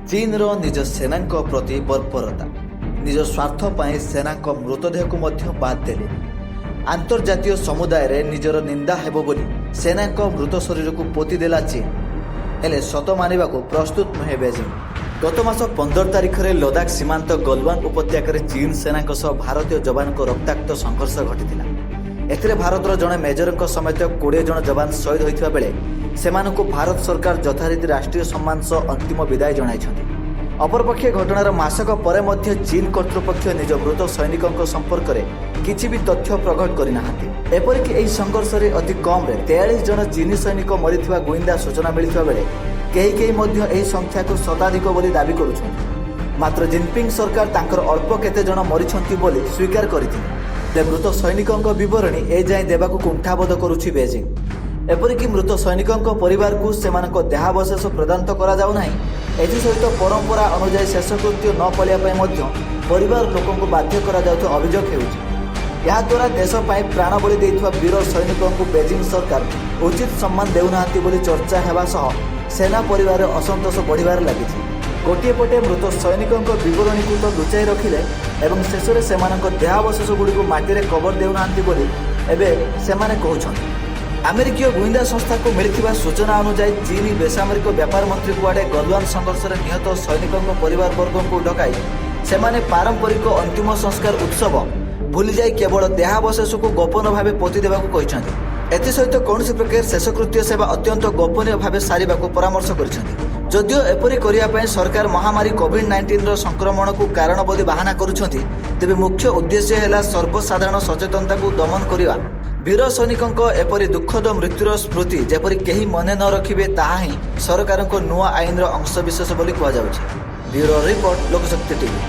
चीन रो निज सेना प्रति बर्बरता निज स्वार्थ पाई सेना मृतदेह को बाद देले। आंतर्जातीय समुदाय रे निजर निंदा हेबो बोली सेना मृत शरीर को पोती देला चीन। हेले सत मानिबा को प्रस्तुत नुहे बेजिंग। गत मास 15 तारिख में लद्दाख सीमांत गलवान उपत्यकार चीन सेना भारतीय जवान को रक्ताक्त संघर्ष घटी। एथिरे भारतर जड़े मेजर समेत 20 जन जवान शहीद होता बेले सेमानकु भारत सरकार यथारीति राष्ट्रीय सम्मान सह अंतिम विदाय जणाइछन्ति। अपरपक्षे घटनार मासक पर मध्य चीन कर्तृपक्ष निज मृत सैनिकों संपर्क में किसी भी तथ्य प्रकट करनाहांती। एपरिक एही संघर्ष में अति कम 43 जन चीनी सैनिक मरिथिबा गुइंदा सूचना मिलिथिबा बेले केही मध्य एही संख्या को शताधिक बोली दाबी करुछन्ति। मात्र जिनपिंग सरकार तांकर अल्प केते जन मरिछन्ति बोली स्वीकार करथिले। मृत सैनिकों विवरणी ए जाए देवाकू कुंठाबोध करुछि बेजिंग। एपरिक मृत सैनिकों परिवार को सेमानक देहावशेष प्रदान तो करा जाउ नाही। एसहित परंपरा अनुसार शेषकृत्य न पालिया परिवार लोक बाध्य करा जाउथो अभियोग हेउछि। या द्वारा देश पाई प्राण बलि देइथवा वीर सैनिकों को बेजिंग सरकार उचित सम्मान देउनाहांती बोली चर्चा हेबा सह सेना परिवार असंतोष बढ़िबार लागिछि। गोटे पटे मृत सैनिकों विवरणी को तो लुचाई रखिले एवं शेष में सेमानक देहावशेष गुड़िक माटी कवर देउनाहांती बोली एबे सेमाने कहउछन्ति। अमेरिकीय गुइंदा संस्था को मिलथिबा सूचना अनुसार चीनी बेसामरिक व्यापार मंत्री कुआडे गलवान संघर्ष में निहत सैनिकों परिवार वर्ग को डकाई सेमाने पारंपरिक अंतिम संस्कार उत्सव भूली जाई केवल देहावशेष को गोपन भाव पोती देवाक कहते। एसहित कौन प्रकार शेषकृत्य सेवा अत्यंत गोपनीय भाव सारिबा परामर्श करिसेंति। जदिओ एपरी करिया सरकार महामारी कोविड-19 संक्रमण को कारण बोली बाहाना करुछन्ति, तेबे मुख्य उद्देश्य है सर्वसाधारण सचेतनता को दमन करवा। वीर सैनिकों एपरी दुखद मृत्युर स्मृति जेपरी केही मने न रखिबे ताहा ही सरकार नुआ आईन अंशविशेष बोली कहुछि। Bureau report, Lokshakti TV.